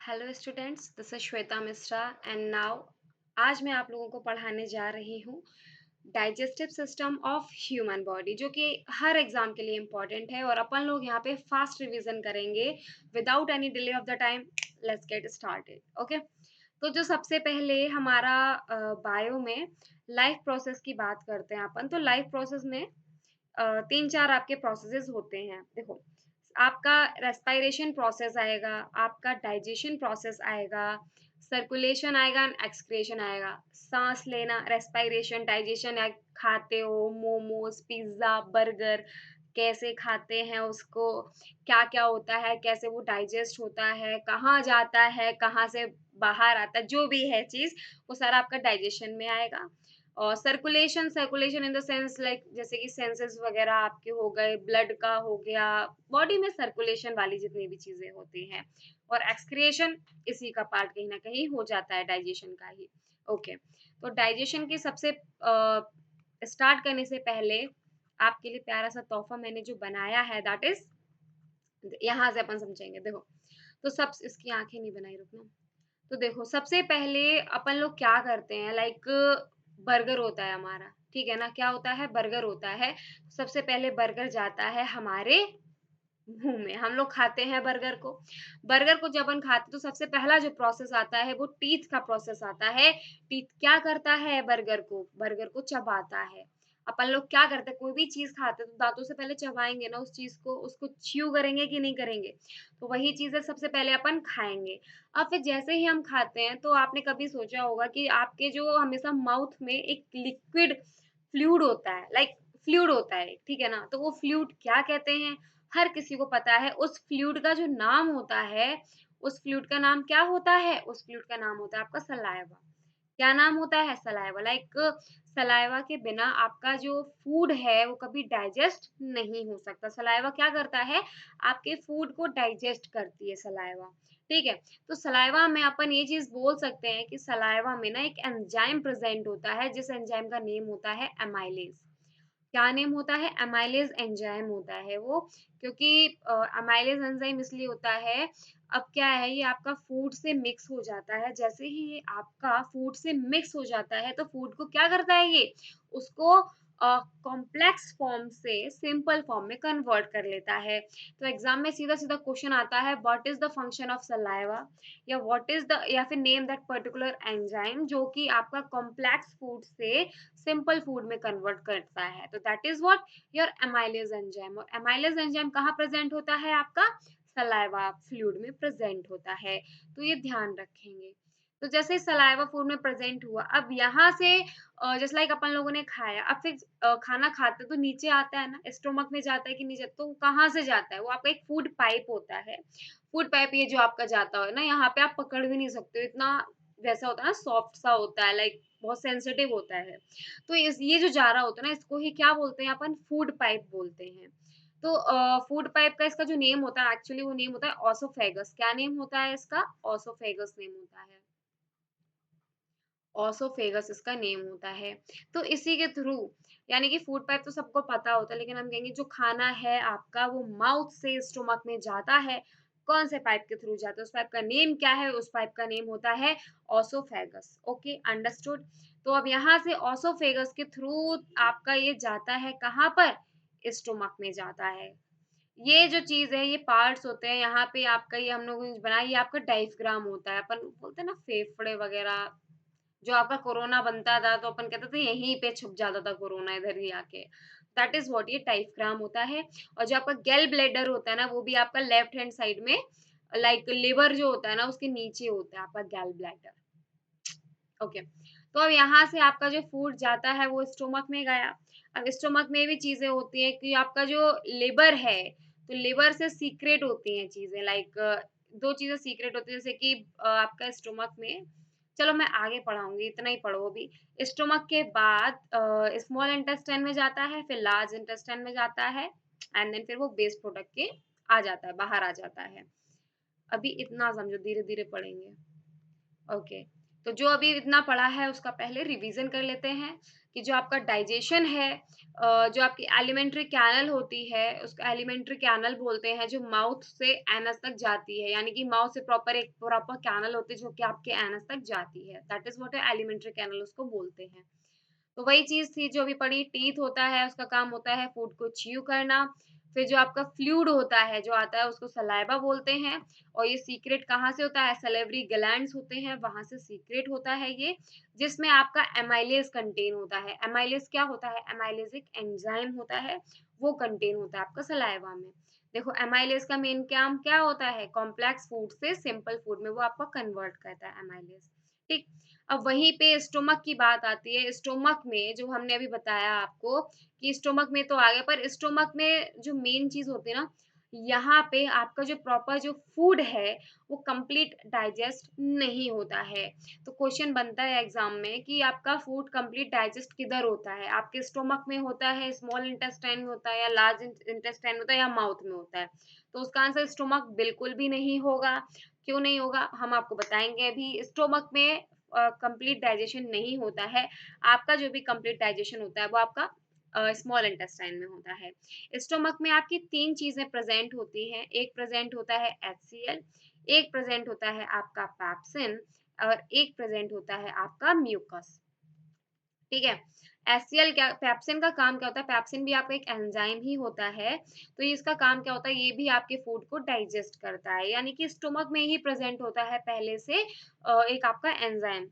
Hello students, this is Shweta Mishra and now आज मैं आप लोगों को पढ़ाने जा रही हूँ digestive system of human body, जो कि हर एग्जाम के लिए इम्पोर्टेंट है और अपन लोग यहाँ पे फास्ट रिवीजन करेंगे without any delay of the time. Let's get started. Okay, तो जो सबसे पहले हमारा बायो में लाइफ प्रोसेस की बात करते हैं अपन, तो लाइफ प्रोसेस में तीन चार आपके प्रोसेसेस होते हैं। देखो, आपका रेस्पिरेशन प्रोसेस आएगा, आपका डाइजेशन प्रोसेस आएगा, सर्कुलेशन आएगा एंड एक्सक्रीशन आएगा। सांस लेना, रेस्पिरेशन, डाइजेशन, या खाते हो मोमोज, पिज्जा, बर्गर, कैसे खाते हैं उसको, क्या क्या होता है, कैसे वो डाइजेस्ट होता है, कहाँ जाता है, कहाँ से बाहर आता है, जो भी है चीज, वो सारा आपका डाइजेशन में आएगा। और circulation, circulation in the sense like जैसे कि सेंसेस वगैरह आपके हो गए, ब्लड का हो गया, बॉडी में सर्कुलेशन वाली जितनी भी चीजें होती हैं। और एक्सक्रिएशन इसी का पार्ट कहीं ना कहीं हो जाता है डाइजेशन का ही। ओके, तो डाइजेशन की सबसे स्टार्ट करने से पहले आपके लिए प्यारा सा तोहफा मैंने जो बनाया है, दैट इज, यहाँ से अपन समझेंगे। देखो, तो सब इसकी आंखें नहीं बनाई, रुकना। तो देखो, सबसे पहले अपन लोग क्या करते हैं, लाइक बर्गर होता है हमारा, ठीक है ना, क्या होता है, बर्गर होता है। सबसे पहले बर्गर जाता है हमारे मुंह में, हम लोग खाते हैं बर्गर को। बर्गर को जब अपन खाते तो सबसे पहला जो प्रोसेस आता है वो टीथ का प्रोसेस आता है। टीथ क्या करता है, बर्गर को चबाता है। अपन लोग क्या करते हैं, कोई भी चीज खाते हैं तो दांतों से पहले चबाएंगे ना उस चीज को, उसको च्यू करेंगे कि नहीं करेंगे। तो वही चीज है, सबसे पहले अपन खाएंगे। अब फिर जैसे ही हम खाते हैं तो आपने कभी सोचा होगा कि आपके जो हमेशा माउथ में एक लिक्विड फ्लूइड होता है, लाइक फ्लूइड होता है, ठीक है ना, तो वो फ्लूइड क्या कहते हैं, हर किसी को पता है। उस फ्लूइड का जो नाम होता है, उस फ्लूइड का नाम क्या होता है, उस फ्लूइड का नाम होता है आपका सलाइवा। क्या नाम होता है, सलाइवा। लाइक सलाइवा के बिना आपका जो फूड है वो कभी डाइजेस्ट नहीं हो सकता। सलाइवा क्या करता है, आपके फूड को डाइजेस्ट करती है सलाइवा, ठीक है। तो सलाइवा में अपन ये चीज बोल सकते हैं कि सलाइवा में ना एक एंजाइम प्रेजेंट होता है, जिस एंजाइम का नेम होता है एमाइलेज। क्या नेम होता है, एमाइलेज एंजाइम होता है वो। क्योंकि एमाइलेज एंजाइम इसलिए होता है, अब क्या है, ये आपका फूड से मिक्स हो जाता है। जैसे ही ये आपका फूड से मिक्स हो जाता है तो फूड को क्या करता है, ये उसको कॉम्प्लेक्स फॉर्म से सिंपल फॉर्म में कन्वर्ट कर लेता है। तो एग्जाम में सीधा सीधा क्वेश्चन आता है, what is the function of saliva, या व्हाट इज द, या फिर नेम दैट पर्टिकुलर एंजाइम जो कि आपका कॉम्प्लेक्स फूड से सिंपल फूड में कन्वर्ट करता है। तो that is what, your amylase enzyme. और एमाइलेज एंजाइम कहाँ प्रेजेंट होता है, आपका सलाइवा फ्लूइड में प्रेजेंट होता है। तो ये ध्यान रखेंगे। तो जैसे सलाइवा फूड में प्रेजेंट हुआ, अब यहाँ से जस्ट लाइक अपन लोगों ने खाया, अब फिर खाना खाते तो नीचे आता है ना, स्टोमक में जाता है कि नहीं जाता, तो वो कहाँ से जाता है, वो आपका एक फूड पाइप होता है। फूड पाइप ये जो आपका जाता है ना, यहाँ पे आप पकड़ भी नहीं सकते हो, इतना वैसा होता है ना, सॉफ्ट सा होता है, लाइक बहुत सेंसिटिव होता है। तो इस ये जो जा रहा होता है ना, इसको ही क्या बोलते हैं अपन, फूड पाइप बोलते हैं। तो फूड पाइप का इसका जो नेम होता है, एक्चुअली वो नेम होता है ऑसोफेगस। क्या नेम होता है इसका, ऑसोफेगस नेम होता है। ऑसोफेगस इसका नेम होता है। तो इसी के थ्रू, यानी कि फूड पाइप तो सबको पता होता है, लेकिन हम कहेंगे जो खाना है आपका वो माउथ से स्टोमक में जाता है, कौन से पाइप के थ्रू जाता है, उस पाइप का नेम क्या है, उस पाइप का नेम होता है ऑसोफेगस। Okay, understood. तो अब यहाँ से ऑसोफेगस के थ्रू आपका ये जाता है कहाँ पर, स्टोमक में जाता है। ये जो चीज है, ये पार्ट्स होते हैं यहाँ पे आपका, ये हम लोगों ने बनाया, ये आपका डायफ्राम होता है। अपन बोलते हैं ना फेफड़े वगैरह, जो आपका कोरोना बनता था तो अपन कहते थे यहीं पे छुप जाता था कोरोना इधर ही आके, दैट इज व्हाट, ये टाइफग्राम होता है। और जो आपका गेल ब्लेडर होता है ना, वो भी आपका लेफ्ट हैंड साइड में, लाइक लिवर जो होता है ना उसके नीचे होता है आपका गैल ब्लैडर। ओके, तो अब यहाँ से आपका जो फूड जाता है वो स्टोमक में गया। अब स्टोमक में भी चीजें होती है कि आपका जो लिवर है, तो लिवर से सीक्रेट होती हैं चीजें, लाइक दो चीजें सीक्रेट होती है, जैसे कि आपका स्टोमक में, चलो मैं आगे पढ़ाऊंगी, इतना ही पढ़ो अभी। स्टोमक के बाद स्मॉल इंटेस्टाइन में जाता है, फिर लार्ज इंटेस्टाइन में जाता है, एंड देन फिर वो वेस्ट प्रोडक्ट के आ जाता है, बाहर आ जाता है। अभी इतना समझो, धीरे धीरे पढ़ेंगे। ओके, तो जो अभी इतना पढ़ा है उसका पहले रिवीजन कर लेते हैं। कि जो आपका डाइजेशन है, जो आपकी एलिमेंट्री कैनल होती है, उसको एलिमेंट्री कैनल बोलते हैं, जो माउथ से एनस तक जाती है, यानी कि माउथ से एक प्रॉपर कैनल होती है जो कि आपके एनस तक जाती है, that is what alimentary canal उसको बोलते हैं। तो वही चीज़ थी जो अभी पढ़ी, टीथ होता है, उसका काम होता है फूड को च्यू करना। फिर जो आपका फ्लूइड होता है, जो आता है उसको सलाइवा बोलते हैं, और ये सीक्रेट कहाँ से होता है? सैलिवरी ग्लैंड्स होते हैं, वहाँ से सीक्रेट होता है ये, जिसमें आपका एमाइलेज कंटेन होता है। एमाइलेज क्या होता है? एमाइलेज एक एंजाइम होता है, वो कंटेन होता है आपका सलाइवा में। देखो एमाइलेज का मेन काम क्या होता है? कॉम्प्लेक्स फूड से सिंपल फूड में वो आपको कन्वर्ट करता है एमाइलेज। ठीक। अब वहीं पे स्टोमक की बात आती है। स्टोमक में जो हमने अभी बताया आपको कि स्टोमक में तो आ गया, पर स्टोमक में जो मेन चीज़ होती है ना, यहाँ पे आपका जो प्रॉपर जो फूड है वो कंप्लीट डाइजेस्ट नहीं होता है। तो क्वेश्चन बनता है एग्जाम में कि आपका फूड कंप्लीट डाइजेस्ट किधर होता है? आपके स्टोमक में होता है, स्मॉल इंटेस्टाइन में होता है, या लार्ज इंटेस्टाइन में होता है, या माउथ में होता है? तो उसका आंसर स्टोमक बिल्कुल भी नहीं होगा। क्यों नहीं होगा? हम आपको बताएंगे अभी। स्टोमक में कंप्लीट डाइजेशन नहीं होता है। आपका जो भी कंप्लीट डाइजेशन होता है वो आपका स्मॉल इंटेस्टाइन में होता है। स्टोमक में आपकी 3 चीज़ें प्रेज़ेंट होती हैं। एक प्रेज़ेंट होता है एचसीएल, एक प्रेज़ेंट होता है आपका पेप्सिन, और एक प्रेज़ेंट होता है आपका म्यूकस। ठीक है? एचसीएल क्या, पेप्सिन का काम क्या होता है? पेप्सिन भी आपका एक एंजाइम ही होता है। तो इसका काम क्या होता है? ये भी आपके फूड को डाइजेस्ट करता है, यानी कि स्टोमक में ही प्रेज़ेंट होता है पहले से एक आपका एंजाइम।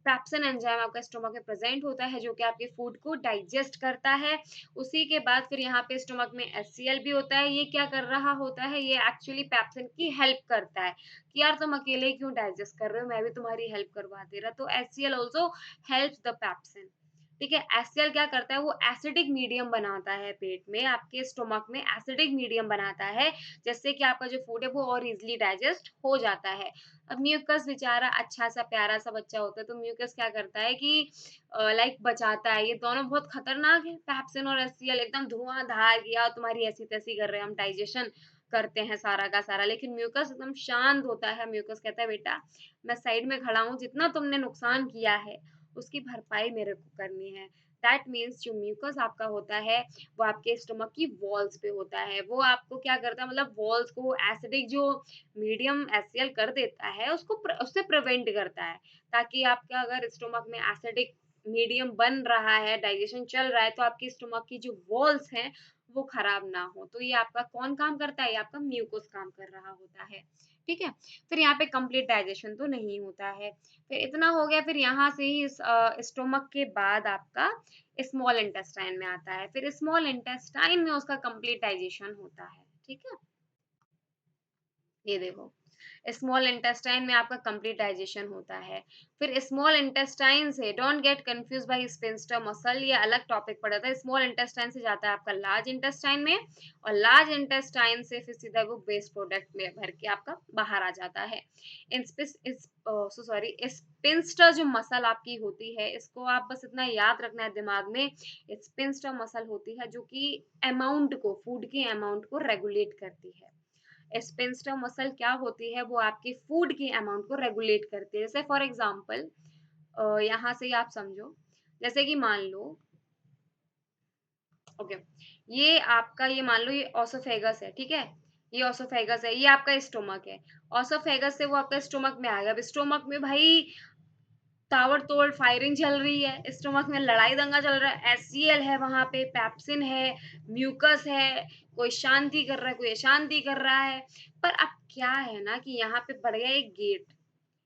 पेप्सिन एंजाइम आपका स्टोमक में प्रेज़ेंट होता है, जो कि आपके फूड को डाइजेस्ट करता है। उसी के बाद फिर यहाँ पे स्टोमक में एचसीएल भी होता है। ये क्या कर रहा होता है? ये एक्चुअली पेप्सिन की हेल्प करता है कि यार तुम अकेले क्यों डाइजेस्ट कर रहे हो? मैं भी तुम्हारी हेल्प करवा दे रहा। तो HCL also helps the pepsin. ठीक है? एचसीएल क्या करता है? वो एसिडिक मीडियम बनाता है पेट में, आपके स्टोमक में एसिडिक मीडियम बनाता है, जिससे कि आपका जो फूड है वो और इज़िली डाइजेस्ट हो जाता है। अब म्यूकस बेचारा अच्छा-सा प्यारा-सा बच्चा होता है, तो म्यूकस क्या करता है कि लाइक बचाता है। ये दोनों बहुत खतरनाक है, पेप्सिन और एचसीएल एकदम धुआँधार किया तुम्हारी ऐसी-तैसी कर रहे हैं, हम डाइजेशन करते हैं सारा का सारा। लेकिन म्यूकस एकदम शांत होता है, म्यूकस कहता है बेटा मैं साइड में खड़ा हूँ, जितना तुमने नुकसान किया है उसकी भरपाई मेरे को करनी है। दैट मीन्स जो म्यूकस आपका होता है वो आपके स्टमक की वॉल्स पे होता है। वो आपको क्या करता है, मतलब वॉल्स को एसिडिक जो मीडियम एचसीएल कर देता है उसको उससे प्रिवेंट करता है, ताकि आपका अगर स्टमक में एसिडिक मीडियम बन रहा है, डाइजेशन चल रहा है, तो आपकी स्टमक की जो वॉल्स हैं वो खराब ना हो। तो ये आपका कौन काम करता है? ये आपका म्यूकस काम कर रहा होता है। ठीक है? फिर यहाँ पे कंप्लीट डाइजेशन तो नहीं होता है। फिर इतना हो गया, फिर यहाँ से ही स्टोमक के बाद आपका स्मॉल इंटेस्टाइन में आता है। फिर स्मॉल इंटेस्टाइन में उसका कंप्लीट डाइजेशन होता है। ठीक है? ये देखो, स्मॉल इंटेस्टाइन में आपका कंप्लीट डाइजेशन होता है। फिर स्मॉल इंटेस्टाइन से don't get confuse by sphincter muscle, ये अलग टॉपिक पड़ा था। स्मॉल इंटेस्टाइन से जाता है आपका लार्ज इंटेस्टाइन में, और लार्ज इंटेस्टाइन से फिर सीधा वो वेस्ट प्रोडक्ट में भर के आपका बाहर आ जाता है। सॉरी, स्पिंस्टर जो मसल आपकी होती है, इसको आप बस इतना याद रखना है दिमाग में। स्पिंस्टर मसल होती है जो कि अमाउंट को, फूड के अमाउंट को रेगुलेट करती है। स्पिंस्टर मसल क्या होती है? वो आपके फूड की अमाउंट को रेगुलेट करती है। जैसे फॉर एग्जांपल यहाँ से ही आप समझो, जैसे कि मान लो, ओके, ये आपका, ये मान लो ये ओसोफेगस है, ठीक है? ये ओसोफेगस है, ये आपका स्टोमक है। ओसोफेगस से वो आपका स्टोमक में आ गया। अब स्टोमक में भाई ताबड़तोड़ फायरिंग चल रही है, स्टोमक में लड़ाई दंगा चल रहा है, एचसीएल है वहां पे, पेप्सिन है, म्यूकस है, कोई शांति कर रहा है, कोई अशांति कर रहा है। पर अब क्या है ना कि यहाँ पे बढ़ गया एक गेट,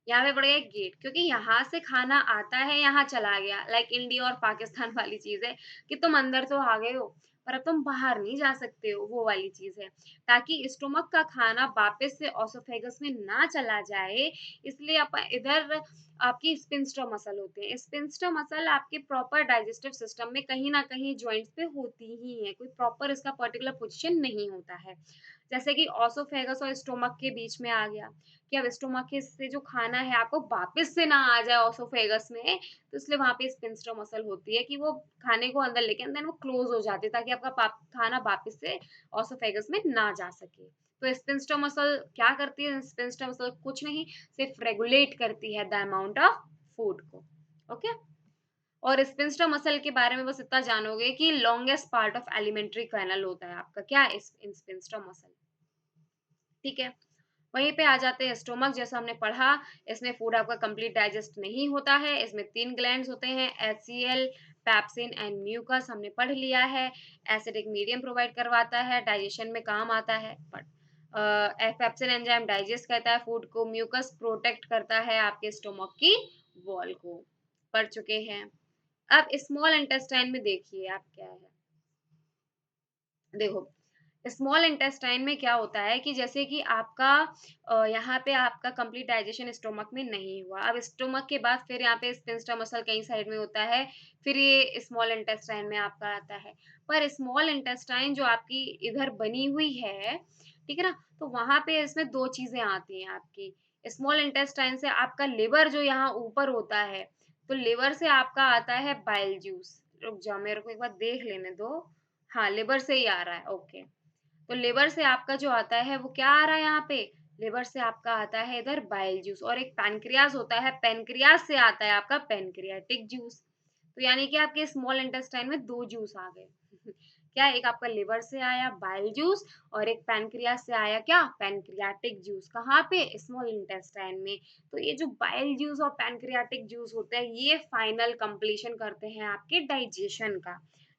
यहाँ पे बढ़ गया एक गेट, क्योंकि यहाँ से खाना आता है, यहाँ चला गया, लाइक इंडिया और पाकिस्तान वाली चीज है कि तुम अंदर तो आ गए हो पर अब तुम बाहर नहीं जा सकते हो, वो वाली चीज है। ताकि स्टोमक का खाना वापस से ओसोफेगस में ना चला जाए, इसलिए अपन इधर आपकी स्पिंस्टर मसल होते हैं। स्पिंस्टर मसल आपके प्रॉपर डाइजेस्टिव सिस्टम में कहीं ना कहीं जॉइंट्स पे होती ही है, कोई प्रॉपर इसका पर्टिकुलर पोजीशन नहीं होता है। जैसे कि ओसोफेगस और स्टोमक के बीच में आ गया, कि अब स्टोमक के से जो खाना है आपको वापस से ना आ जाए ओसोफेगस में, तो इसलिए वहां पे स्पिंस्टर मसल होती है कि वो खाने को अंदर लेके देन वो क्लोज हो जाती है, ताकि आपका खाना वापस से ओसोफेगस में ना जा सके। तो स्पिंस्टर मसल क्या करती है? स्पिंस्टर मसल कुछ नहीं, सिर्फ रेगुलेट करती है द अमाउंट ऑफ फूड को। ओके, और स्पिंस्टर मसल के बारे में बस इतना जानोगे कि longest part of alimentary canal होता है आपका क्या स्पिंस्टर मसल। ठीक है, वहीं पे आ जाते हैं स्टोमक। जैसा हमने पढ़ा, इसमें फूड आपका कंप्लीट डाइजेस्ट नहीं होता है। इसमें 3 ग्लैंड्स होते हैं, एचसीएल, पैप्सिन एंड म्यूकस, हमने पढ़ लिया है। एसिडिक मीडियम प्रोवाइड करवाता है, डाइजेशन में काम आता है। बट पैप्सिन एंजाइम डाइजेस्ट करता है फूड को, म्यूकस प्रोटेक्ट करता है आपके स्टोमक की वॉल को। पढ़ चुके हैं। अब स्मॉल इंटेस्टाइन में देखिए आप क्या है। देखो, स्मॉल इंटेस्टाइन में क्या होता है कि जैसे कि आपका यहाँ पे आपका कंप्लीट डाइजेशन स्टोमक में नहीं हुआ। अब स्टोमक के बाद फिर यहाँ पे स्पिंस्टर मसल कहीं साइड में होता है, फिर ये स्मॉल इंटेस्टाइन में आपका आता है। पर स्मॉल इंटेस्टाइन जो आपकी इधर बनी हुई है, ठीक है ना, तो वहां पे इसमें दो चीजें आती हैं आपकी। स्मॉल इंटेस्टाइन से आपका लिवर जो यहाँ ऊपर होता है, तो लिवर से आपका आता है बाइल जूस। रुक जाओ, मेरे को एक बार देख लेने दो। हाँ, लिवर से ही आ रहा है, ओके। तो लिवर से आपका जो आता है वो क्या आ रहा है यहाँ पे, लिवर से आपका आता है इधर बाइल जूस। और एक पैनक्रियास होता है, पैनक्रियास से आता है आपका पैनक्रियाटिक जूस। तो यानी कि आपके स्मॉल इंटेस्टाइन में दो जूस आ गए। क्या, एक आपका लिवर से आया बाइल जूस, और एक पैनक्रियास से आया क्या, पैनक्रियाटिक जूस। कहाँ पे, स्मॉल इंटेस्टाइन में। तो ये जो बाइल जूस और पैनक्रियाटिक जूस होते हैं, ये फाइनल कंप्लीशन करते हैं आपके डाइजेशन का।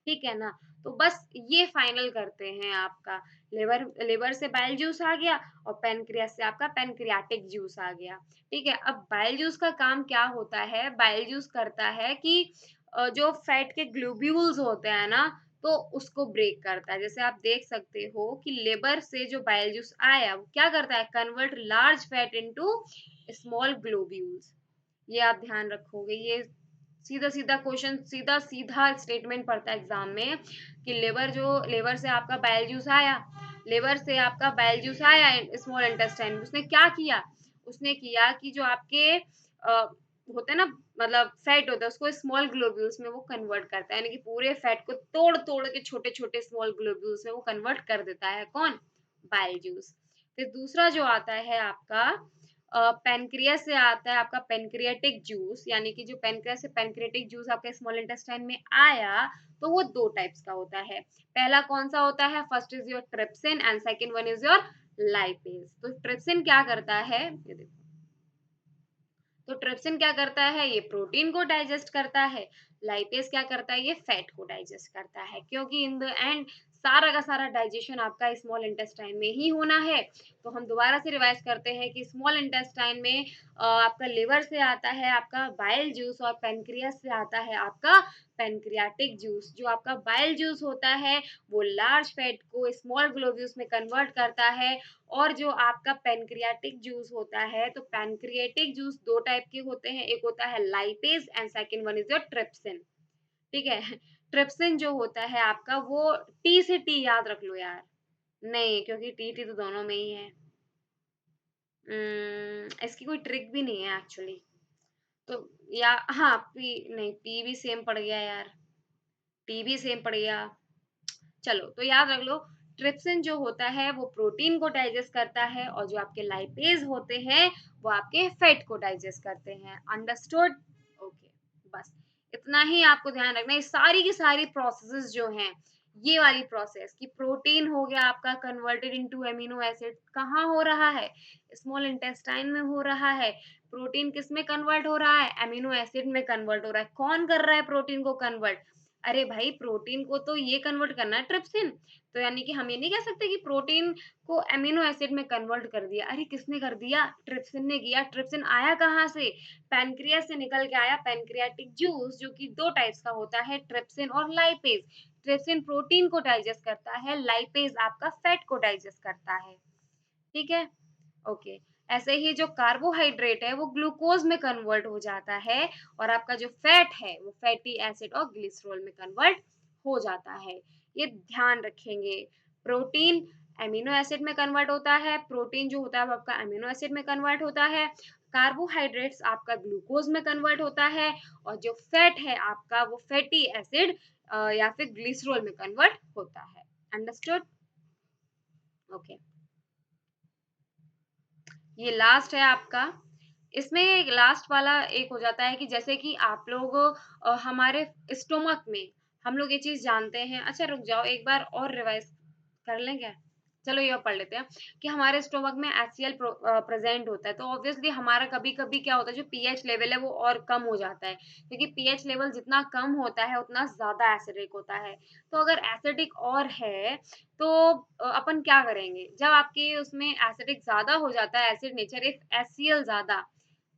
ठीक है ना, तो बस ये फाइनल करते हैं आपका। लिवर लिवर से बाइल जूस आ गया, और पैनक्रियास से आपका पैनक्रियाटिक जूस आ गया। ठीक है, अब बाइल जूस का काम क्या होता है, बाइल जूस करता है कि जो फैट के ग्लोब्यूल्स होते हैं ना, तो उसको ब्रेक करता है। जैसे आप देख सकते हो कि लिवर से जो बाइल जूस आया वो क्या करता है, convert large fat into small globules. ये आप ध्यान रखोगे। ये सीधा सीधा क्वेश्चन, सीधा सीधा स्टेटमेंट पड़ता है एग्जाम में कि लिवर से आपका बाइल जूस आया, लिवर से आपका बाइल जूस आया स्मॉल इंटेस्टाइन में, उसने क्या किया, उसने किया कि जो आपके होते हैं ना, मतलब फैट होता है, उसको स्मॉल ग्लोब्यूल्स में वो कन्वर्ट करता है। यानी कि पूरे फैट को तोड़ तोड़ के छोटे छोटे स्मॉल ग्लोब्यूल्स में वो कन्वर्ट कर देता है। कौन, बाइल जूस। फिर दूसरा जो आता है आपका पैनक्रियास से आता है आपका पैनक्रियाटिक जूस। यानी कि जो पैनक्रियास से पैनक्रियाटिक जूस आपके स्मॉल इंटेस्टाइन में आया, तो वो दो टाइप्स का होता है। पहला कौन सा होता है, first is your trypsin and second one is your lipase. तो ट्रिप्सिन क्या करता है, ये देखो, तो ट्रिप्सिन क्या करता है, ये प्रोटीन को डाइजेस्ट करता है। लाइपेज क्या करता है, ये फैट को डाइजेस्ट करता है। क्योंकि इन द एंड सारा का सारा डाइजेशन आपका स्मॉल इंटेस्टाइन में ही होना है। तो हम दोबारा से रिवाइज करते हैं कि स्मॉल इंटेस्टाइन में आपका लिवर से आता है आपका बाइल जूस, और पेनक्रियास से आता है आपका पेनक्रियाटिक जूस। जो आपका बाइल जूस होता है वो लार्ज फैट को स्मॉल ग्लोब्यूल्स में कन्वर्ट करता है। और जो आपका पैनक्रियाटिक जूस होता है, तो पैनक्रियाटिक जूस दो टाइप के होते हैं, एक होता है lipase and second one is your trypsin. ठीक है, ट्रिप्सिन जो होता है आपका वो टी से टी याद रख लो यार। नहीं, क्योंकि टी टी तो दोनों में ही है। इसकी कोई ट्रिक भी नहीं है एक्चुअली। तो या हाँ, पी नहीं, पी भी सेम पड़ गया यार, टी भी सेम पड़ गया। चलो, तो याद रख लो, ट्रिप्सिन जो होता है वो प्रोटीन को डाइजेस्ट करता है, और जो आपके लाइपेज होते हैं वो आपके फैट को डाइजेस्ट करते हैं। Understood, okay. बस इतना ही आपको ध्यान रखना है। सारी की सारी प्रोसेसेस जो हैं, ये वाली प्रोसेस कि प्रोटीन हो गया आपका कन्वर्टेड इनटू एमिनो एसिड, कहाँ हो रहा है, स्मॉल इंटेस्टाइन में हो रहा है। प्रोटीन किस में कन्वर्ट हो रहा है, एमिनो एसिड में कन्वर्ट हो रहा है। कौन कर रहा है प्रोटीन को कन्वर्ट, अरे भाई प्रोटीन को तो ये कन्वर्ट करना है ट्रिप्सिन। तो यानी कि हम ये नहीं कह सकते कि प्रोटीन को अमीनो एसिड में कन्वर्ट कर दिया। अरे किसने कर दिया, ट्रिप्सिन ने किया। ट्रिप्सिन आया कहाँ से, पैनक्रियास से निकल के आया पैनक्रियाटिक जूस, जो कि दो टाइप्स का होता है, ट्रिप्सिन और लाइपेज। ट्रिप्सिन प्रोटीन को डाइजेस्ट करता है, लाइपेज आपका फैट को डाइजेस्ट करता है। ठीक है, ओके। ऐसे ही जो कार्बोहाइड्रेट है वो ग्लूकोज में कन्वर्ट हो जाता है, और आपका जो फैट है वो फैटी एसिड और ग्लिसरॉल में कन्वर्ट हो जाता है। ये ध्यान रखेंगे। प्रोटीन एमिनो एसिड में कन्वर्ट होता है, प्रोटीन जो होता है वो आपका एमिनो एसिड में कन्वर्ट होता है, कार्बोहाइड्रेट्स आपका ग्लूकोज में कन्वर्ट होता है, और जो फैट है आपका वो फैटी एसिड या फिर ग्लिसरॉल में कन्वर्ट होता है। Understood, okay. ये लास्ट है आपका इसमें एक लास्ट वाला एक हो जाता है कि जैसे कि आप लोग हमारे स्टोमक में हम लोग ये चीज़ जानते हैं। अच्छा रुक जाओ, एक बार और रिवाइज़ कर लें क्या? चलो ये पढ़ लेते हैं कि हमारे स्टोमक में एचसीएल प्रेज़ेंट होता है, तो ऑब्वियसली हमारा कभी-कभी क्या होता है, जो पीएच लेवल है वो और कम हो जाता है, क्योंकि पीएच लेवल जितना कम होता है उतना ज़्यादा एसिडिक होता है। तो अगर एसिडिक और है तो अपन क्या करेंगे? जब आपके उसमें एसिडिक ज़्यादा हो जाता है, एसिड नेचर इफ एचसीएल ज़्यादा,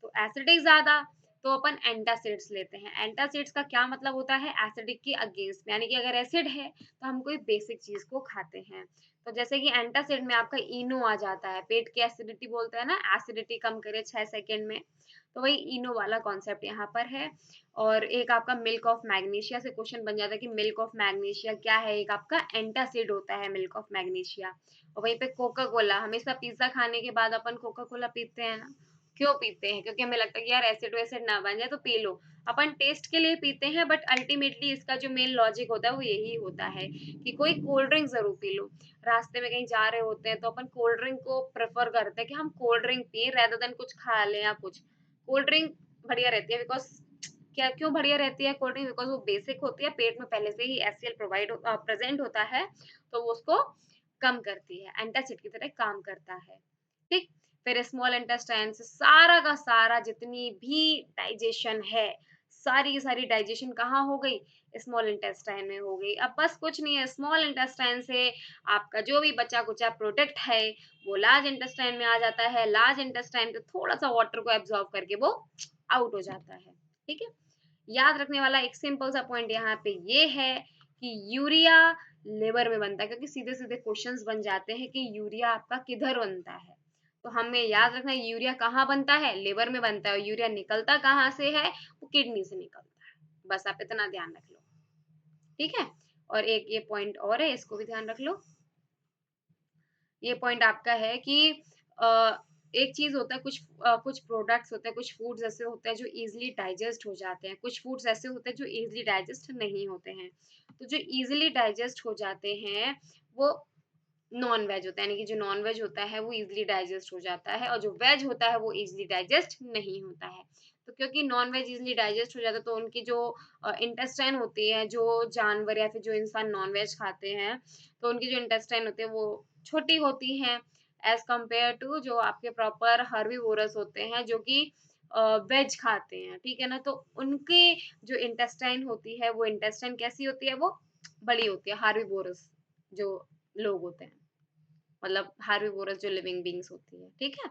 तो एसिडिक ज़्यादा, तो अपन एंटासिड्स लेते हैं। एंटासिड्स का क्या मतलब होता है? एसिडिक के अगेंस्ट में, यानी कि अगर एसिड है तो हम कोई बेसिक चीज़ को खाते हैं। तो जैसे कि एंटासिड में आपका इनो आ जाता है, पेट की एसिडिटी बोलते हैं ना, एसिडिटी कम करे 6 सेकंड में, तो वही इनो वाला कॉन्सेप्ट यहाँ पर है। और एक आपका मिल्क ऑफ मैग्नीशिया से क्वेश्चन बन जाता है कि मिल्क ऑफ मैग्नीशिया क्या है? एक आपका एंटासिड होता है मिल्क ऑफ मैग्नीशिया। और वहीं पे कोका कोला, हमेशा पिज्जा खाने के बाद अपन कोका कोला पीते हैं ना, क्यों पीते हैं? क्योंकि हमें लगता है कि यार एसिड वैसिड ना बन जाए तो पी लो। अपन टेस्ट के लिए पीते हैं, बट अल्टीमेटली इसका जो मेन लॉजिक होता है वो यही होता है कि कोई कोल्ड ड्रिंक ज़रूर पी लो। रास्ते में कहीं जा रहे होते हैं तो अपन कोल्ड ड्रिंक को प्रेफ़र करते हैं कि हम कोल्ड ड्रिंक पिएँ रेदर देन कुछ खा लें या कुछ। कोल्ड ड्रिंक बढ़िया रहती है, बिकॉज़ क्या क्यों बढ़िया रहती है कोल्ड ड्रिंक? बिकॉज़ वो बेसिक होती है, पेट में पहले से ही एचसीएल प्रेज़ेंट होता है, तो वो उसको कम करती है, एंटासिड की तरह काम करता है। ठीक? फिर स्मॉल इंटेस्टाइन से सारा का सारा जितनी भी डाइजेशन है, सारी की सारी डाइजेशन कहाँ हो गई? स्मॉल इंटेस्टाइन में हो गई। अब बस कुछ नहीं है, स्मॉल इंटेस्टाइन से आपका जो भी बचा-कुचा प्रोडक्ट है, वो लार्ज इंटेस्टाइन में आ जाता है। लार्ज इंटेस्टाइन पे थोड़ा-सा वाटर को एब्ज़ॉर्ब करके वो आउट हो जाता है। ठीक है? याद रखने वाला एक सिंपल सा पॉइंट यहाँ पे ये है कि यूरिया लिवर में बनता है, क्योंकि सीधे-सीधे क्वेश्चंस बन जाते हैं कि यूरिया आपका किधर बनता है। तो हमें याद रखना है यूरिया कहाँ बनता है? लिवर में बनता है, और यूरिया निकलता कहाँ से है? वो किडनी से निकलता है। बस आप इतना ध्यान रख लो, ठीक है? और एक ये पॉइंट और है, इसको भी ध्यान रख लो। ये पॉइंट आपका है कि अ, एक चीज़ होता है, कुछ प्रोडक्ट्स होते हैं, कुछ फूड्स ऐसे होते हैं जो ईज़िली डाइजेस्ट हो जाते हैं, कुछ फूड्स ऐसे होते हैं जो ईज़िली डाइजेस्ट नहीं होते हैं। तो जो ईज़िली डाइजेस्ट हो जाते हैं, वो नॉन-वेज होता है, यानी कि जो नॉन-वेज होता है वो ईज़िली डाइजेस्ट हो जाता है, और जो वेज होता है वो ईज़िली डाइजेस्ट नहीं होता है। तो क्योंकि नॉन-वेज ईज़िली डाइजेस्ट हो जाता है, तो उनकी जो इंटेस्टाइन होती है, जो जानवर या फिर जो इंसान नॉन-वेज खाते हैं, तो उनकी जो इंटेस्टाइन होती है वो छोटी होती हैं एज़ कम्पेयर टू जो आपके प्रॉपर हर्बीवोरस होते हैं, जो कि वेज खाते हैं, ठीक है ना? तो उनकी जो इंटेस्टाइन होती है, वो इंटेस्टाइन कैसी होती है? वो बड़ी होती है, हर्बीवोरस जो लोग होते हैं। मतलब हार्बीवोरस जो लिविंग बीइंग्स होती है, ठीक है?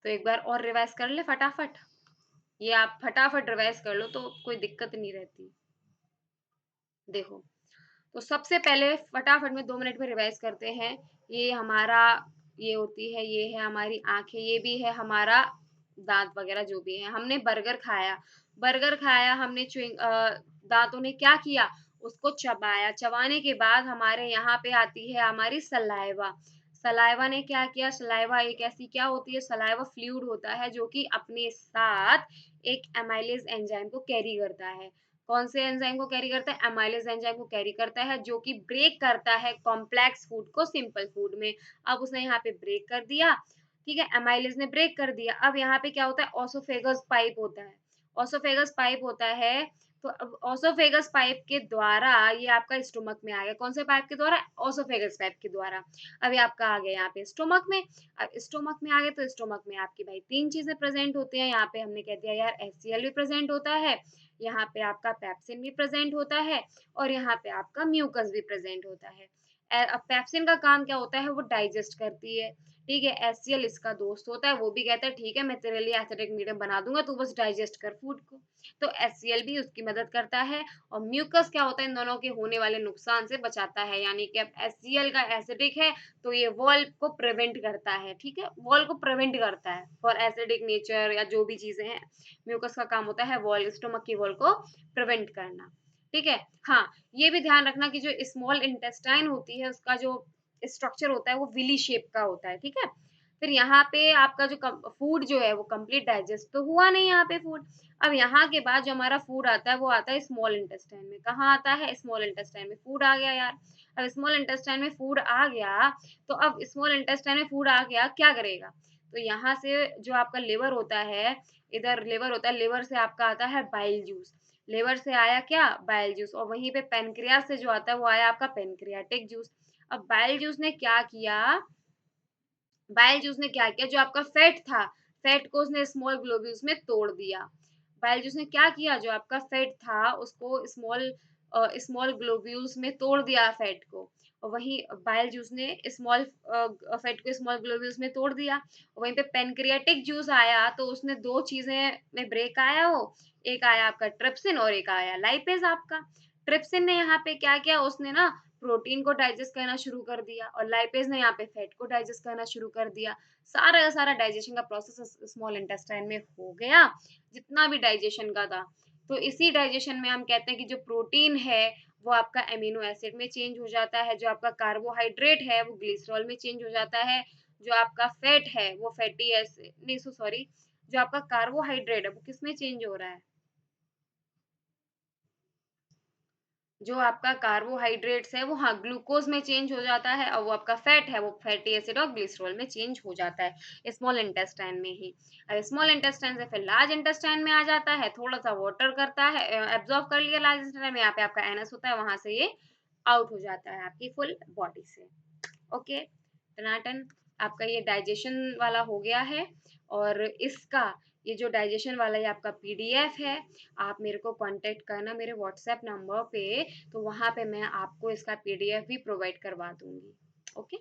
तो एक बार और रिवाइज़ कर लें फटाफट? ये आप फटाफट रिवाइज़ कर लो तो कोई दिक्कत नहीं रहती। देखो, तो सबसे पहले फटाफट में 2 मिनट में रिवाइज़ करते हैं। ये हमारा ये होती है, ये है हमारी आँखें, ये भी है हमारा दाँत वग़ैरह जो भी है। हमने बर्गर खाया हमने दाँतों ने क्या किया? उसको चबाया, चबाने के बाद हमारे यहाँ पे आती है हमारी सलाइवा। सलाइवा ने क्या किया? सलाइवा एक ऐसी क्या होती है? सलाइवा फ्लूइड होता है जो कि अपने साथ एक एमाइलेज़ एंजाइम को कैरी करता है। कौन से एंजाइम को कैरी करता है? एमाइलेज एंजाइम को कैरी करता है, जो कि ब्रेक करता है कॉम्प्लेक्स फूड को सिंपल फूड में। अब उसने यहाँ पे ब्रेक कर दिया, ठीक है? एमाइलेज ने ब्रेक कर दिया। अब यहाँ पे क्या होता है? ओसोफेगस पाइप होता है। ओसोफेगस पाइप होता है, तो अब ओसोफेगस पाइप के द्वारा ये आपका स्टोमक में आ गया। कौन से पाइप के द्वारा? ओसोफेगस पाइप के द्वारा। अब ये आपका आ गया यहाँ पे स्टोमक में। अब स्टोमक में आ गए तो स्टोमक में आपकी भाई 3 चीज़ें प्रेज़ेंट होती हैं। यहाँ पे हमने कह दिया यार एचसीएल भी प्रेज़ेंट होता है, यहाँ पे आपका पेप्सिन भी प्रेजेंट होता है, और यहाँ पे आपका म्यूकस भी प्रेजेंट होता है। अब पेप्सिन का काम क्या होता है? वो डाइजेस्ट करती है, ठीक है? एचसीएल इसका दोस्त होता है, वो भी कहता है ठीक है मैं तेरे लिए एसिडिक मीडियम बना दूंगा, तू बस डाइजेस्ट कर फूड को। तो एचसीएल भी उसकी मदद करता है। और म्यूकस क्या होता है? इन दोनों के होने वाले नुकसान से बचाता है, यानी कि अब एचसीएल का एसिडिक है तो ये वॉल को प्रिवेंट करता है, ठीक है? वॉल को प्रिवेंट करता है फॉर एसिडिक नेचर या जो भी चीजें हैं। म्यूकस का काम होता है वॉल, स्टोमक की वॉल को प्रिवेंट करना, ठीक है? हाँ, ये भी ध्यान रखना कि जो स्मॉल इंटेस्टाइन होती है उसका जो स्ट्रक्चर होता है वो विली शेप का होता है, ठीक है? फिर यहाँ पे आपका जो फूड जो है वो कंप्लीट डाइजेस्ट तो हुआ नहीं यहाँ पे फूड। अब यहाँ के बाद जो हमारा फूड आता है वो आता है स्मॉल इंटेस्टाइन में। कहाँ आता है? स्मॉल इंटेस्टाइन में फूड आ गया यार। अब स्मॉल इंटेस्टाइन में फूड आ गया, तो अब स्मॉल इंटेस्टाइन में फूड आ गया क्या करेगा? तो यहाँ से जो आपका लिवर होता है, इधर लिवर होता है, लिवर से आपका आता है बाइल जूस, लिवर से आया क्या बाइल जूस, और वहीं पे पेनक्रियास से जो आता है वो आया आपका पेनक्रियाटिक जूस। अब बाइल जूस ने क्या किया, बाइल जूस ने क्या किया, जो आपका फैट था, फैट को उसने स्मॉल ग्लोब्यूल्स में तोड़ दिया। बाइल जूस ने क्या किया, जो आपका फैट था उसको स्मॉल स्मॉल ग्लोब्यूल्स में तोड़ दिया फैट को, और वहीं बाइल जूस ने स्मॉल फैट को स्मॉल ग्लोब्यूल्स में तोड़ दिया। वहीं पे पेनक्रियाटिक जूस आया तो उसने दो चीजें में ब्रेक आया, वो एक आया आपका ट्रिप्सिन और एक आया लाइपेज आपका। ट्रिप्सिन ने यहाँ पे क्या किया, उसने ना प्रोटीन को डाइजेस्ट करना शुरू कर दिया, और लाइपेज ने यहाँ पे फैट को डाइजेस्ट करना शुरू कर दिया। सारा का सारा डाइजेशन का प्रोसेस स्मॉल इंटेस्टाइन में हो गया, जितना भी डाइजेशन का था। तो इसी डाइजेशन में हम कहते हैं कि जो प्रोटीन है वो आपका एमिनो एसिड में चेंज हो जाता है, जो आपका कार्बोहाइड्रेट है वो ग्लिसरॉल में चेंज हो जाता है, जो आपका फैट है वो फैटी एसिड नहीं सॉरी, जो आपका कार्बोहाइड्रेट है वो किस में चेंज हो रहा है, जो आपका कार्बोहाइड्रेट्स है वो हाँ ग्लूकोज में चेंज हो जाता है, और वो आपका फैट है वो फैटी एसिड और ग्लिसरॉल में चेंज हो जाता है स्मॉल इंटेस्टाइन में ही। अब स्मॉल इंटेस्टाइन से फिर लार्ज इंटेस्टाइन में आ जाता है, थोड़ा सा वाटर करता है, एब्जॉर्ब कर लिया लार्ज इंटेस्टाइन में, यहाँ पे आपका एनएस होता है, वहां से ये आउट हो जाता है आपकी फुल बॉडी से। ओके, टनाटन, आपका ये डाइजेशन वाला हो गया है। और इसका ये जो डाइजेशन वाला ये आपका पीडीएफ है, आप मेरे को कांटेक्ट करना मेरे व्हाट्सएप नंबर पे, तो वहां पे मैं आपको इसका पीडीएफ भी प्रोवाइड करवा दूंगी। ओके।